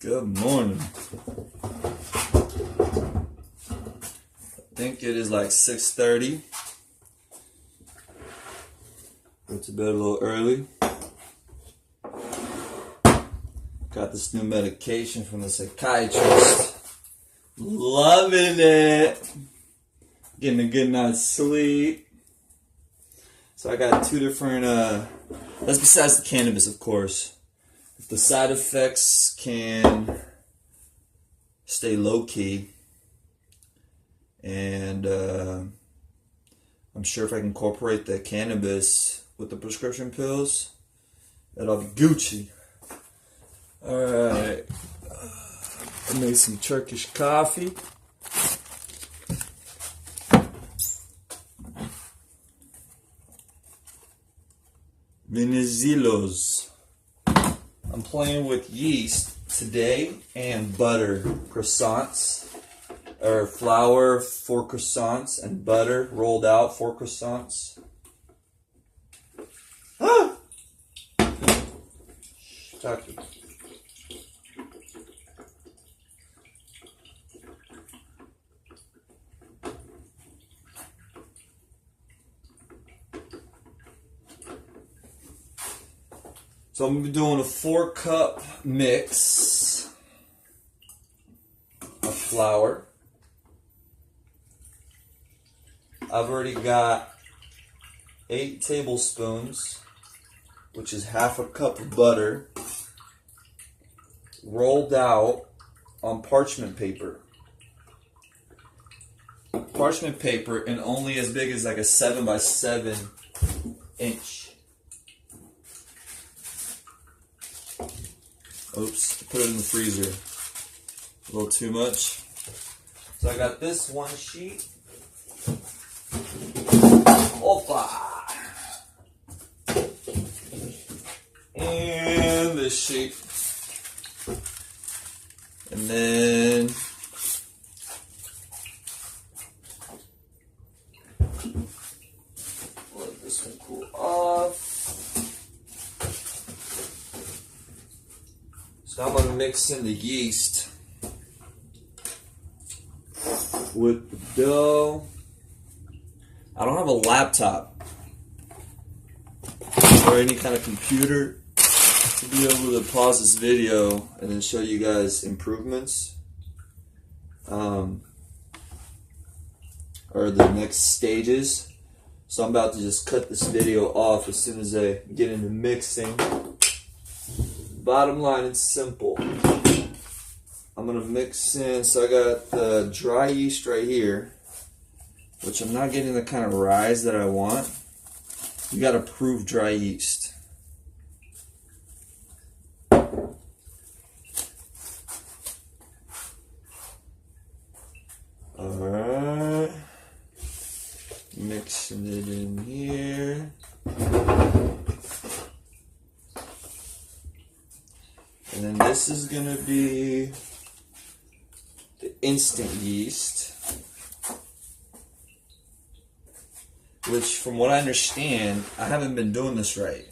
Good morning. I think it is like 6:30. Went to bed a little early. Got this new medication from the psychiatrist. Loving it. Getting a good night's sleep. So I got two different, that's besides the cannabis, of course. If the side effects can stay low-key, and I'm sure if I can incorporate the cannabis with the prescription pills, that'll be Gucci. Alright, I made some Turkish coffee. Venizelos. I'm playing with yeast today and butter croissants, or flour for croissants and butter rolled out for croissants. Ah! Chucky. So I'm going to be doing a 4-cup mix of flour. I've already got 8 tablespoons, which is half a cup of butter, rolled out on parchment paper. Parchment paper, and only as big as like a 7 by 7 inch. Oops, put it in the freezer. A little too much. So I got this one sheet. Opa! And this sheet. And then let this one cool off. So I'm going to mix in the yeast with the dough. I don't have a laptop or any kind of computer to be able to pause this video and then show you guys improvements or the next stages. So I'm about to just cut this video off as soon as I get into mixing. Bottom line, it's simple. I'm going to mix in, so I got the dry yeast right here, which I'm not getting the kind of rise that I want. You got to prove dry yeast. Alright. Mixing it in here. And then this is going to be the instant yeast, which from what I understand, I haven't been doing this right.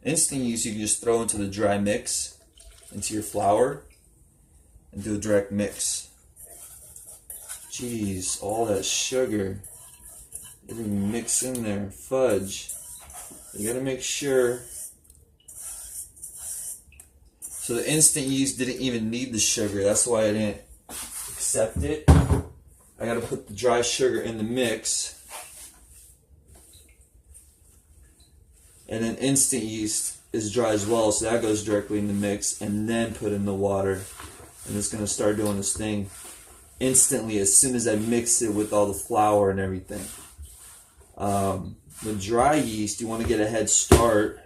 Instant yeast you can just throw into the dry mix, into your flour, and do a direct mix. Jeez, all that sugar. Everything mix in there, fudge. You gotta make sure. So the instant yeast didn't even need the sugar. That's why I didn't accept it. I got to put the dry sugar in the mix. And then instant yeast is dry as well, so that goes directly in the mix, and then put in the water. And it's going to start doing this thing instantly as soon as I mix it with all the flour and everything. The dry yeast, you want to get a head start.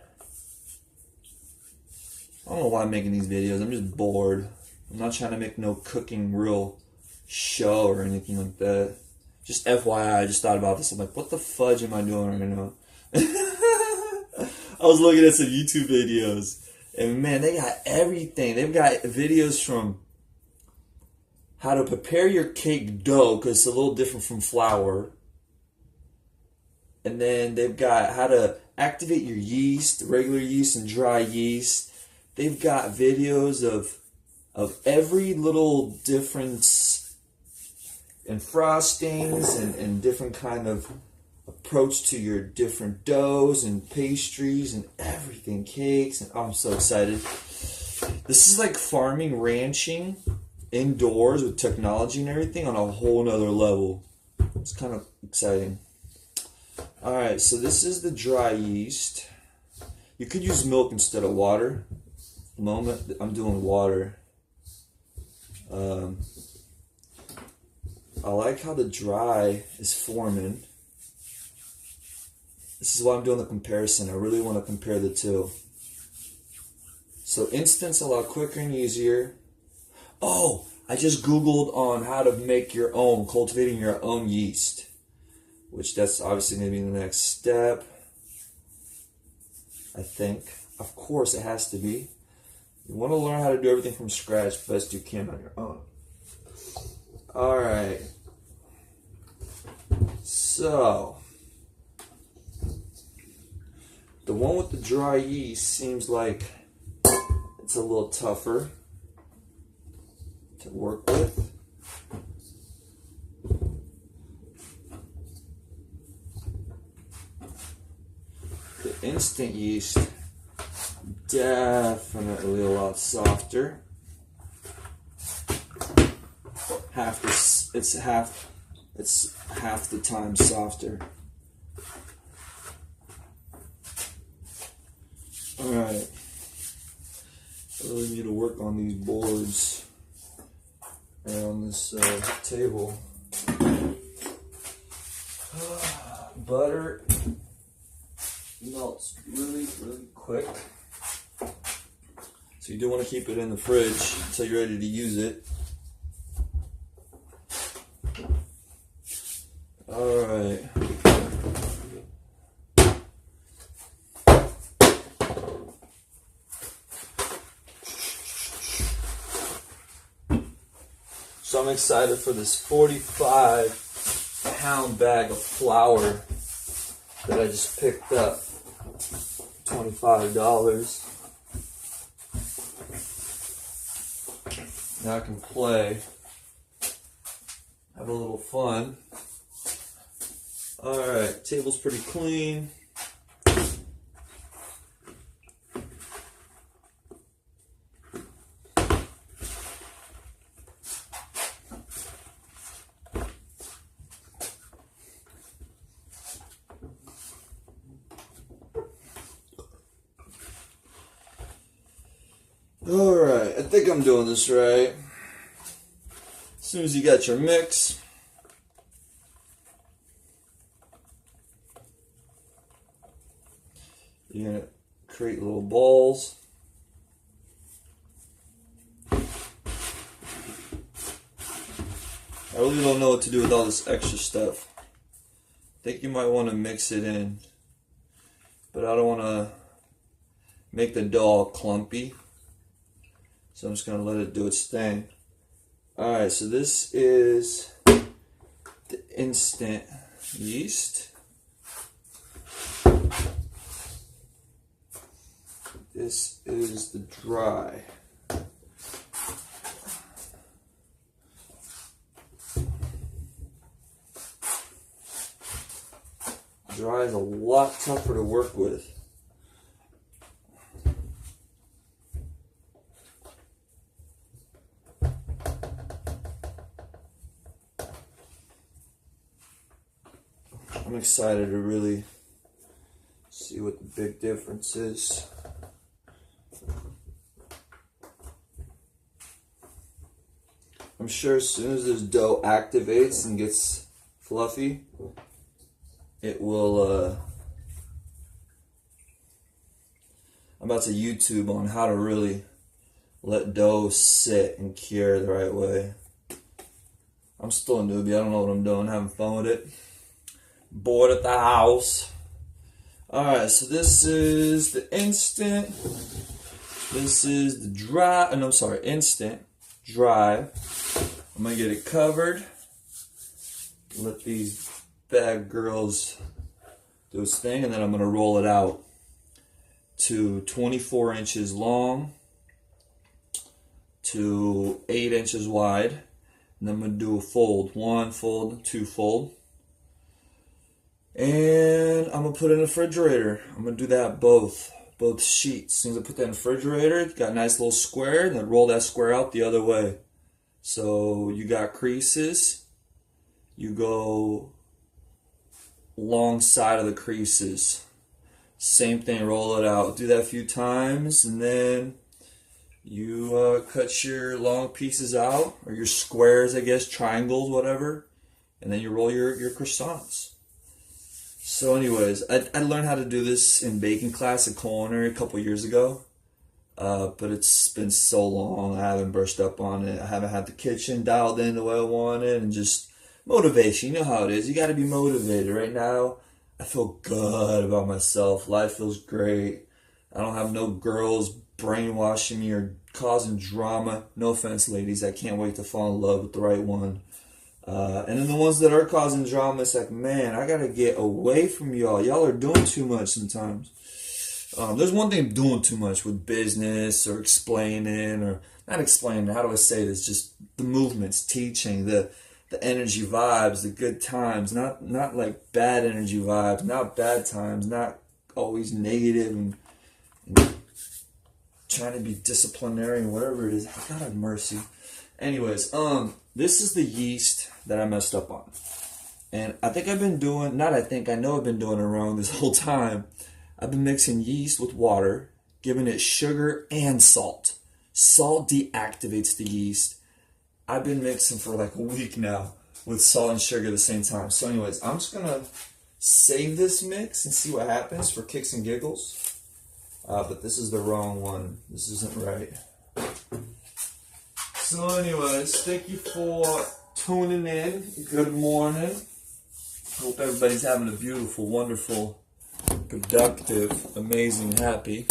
I don't know why I'm making these videos. I'm just bored. I'm not trying to make no cooking real show or anything like that. Just FYI, I just thought about this. I'm like, what the fudge am I doing right now? I was looking at some YouTube videos, and man, they got everything. They've got videos from how to prepare your cake dough, because it's a little different from flour. And then they've got how to activate your yeast, regular yeast and dry yeast. They've got videos of of every little difference in frostings and different kind of approach to your different doughs and pastries and everything, cakes, and I'm so excited. This is like farming, ranching indoors with technology and everything on a whole nother level. It's kind of exciting. Alright, so this is the dry yeast. You could use milk instead of water. At the moment, I'm doing water. I like how the dry is forming. This is why I'm doing the comparison. I really want to compare the two. So instant's a lot quicker and easier. Oh, I just Googled on how to make your own, cultivating your own yeast. Which that's obviously maybe the next step. I think. Of course it has to be. You want to learn how to do everything from scratch best you can on your own. Alright. So, the one with the dry yeast seems like it's a little tougher to work with. The instant yeast, definitely a lot softer. It's half the time softer. Alright. I really need to work on these boards around this table. Butter melts really, really quick. So you do want to keep it in the fridge until you're ready to use it. Alright. So I'm excited for this 45-pound bag of flour that I just picked up. $25. Now I can play, have a little fun. Alright, table's pretty clean. Alright, I think I'm doing this right. As soon as you got your mix, you're going to create little balls. I really don't know what to do with all this extra stuff. I think you might want to mix it in, but I don't want to make the dough all clumpy. So I'm just going to let it do its thing. Alright, so this is the instant yeast. This is the dry. Dry is a lot tougher to work with. I'm excited to really see what the big difference is. I'm sure as soon as this dough activates and gets fluffy, it will, I'm about to YouTube on how to really let dough sit and cure the right way. I'm still a newbie, I don't know what I'm doing, having fun with it. Bored at the house. Alright, so this is the instant. This is the dry, and I'm sorry, instant, dry. I'm gonna get it covered. Let these bad girls do its thing, and then I'm gonna roll it out to 24 inches long, to 8 inches wide. And I'm going to do a fold. 1 fold, 2 fold. And I'm going to put it in the refrigerator. I'm going to do that both sheets. As soon as I put that in the refrigerator, it's got a nice little square, and then roll that square out the other way. So you got creases. You go long side of the creases. Same thing, roll it out. Do that a few times, and then you cut your long pieces out, or your squares, I guess, triangles, whatever, and then you roll your croissants. So anyways, I learned how to do this in baking class at culinary a couple years ago, but it's been so long, I haven't brushed up on it. I haven't had the kitchen dialed in the way I wanted, and just motivation. You know how it is. You got to be motivated. Right now, I feel good about myself. Life feels great. I don't have no girls brainwashing me or causing drama. No offense, ladies. I can't wait to fall in love with the right one. And then the ones that are causing drama, it's like, man, I gotta get away from y'all. Y'all are doing too much sometimes. There's one thing doing too much with business or explaining, or not explaining, how do I say this? Just the movements, teaching, the energy vibes, the good times, not like bad energy vibes, not bad times, not always negative and trying to be disciplinarian, whatever it is. God have mercy. Anyways, this is the yeast that I messed up on. And I think I've been doing, not I think, I know I've been doing it wrong this whole time. I've been mixing yeast with water, giving it sugar and salt. Salt deactivates the yeast. I've been mixing for like a week now with salt and sugar at the same time. So anyways, I'm just going to save this mix and see what happens for kicks and giggles. But this is the wrong one. This isn't right. So anyways, thank you for tuning in. Good morning. Hope everybody's having a beautiful, wonderful, productive, amazing, happy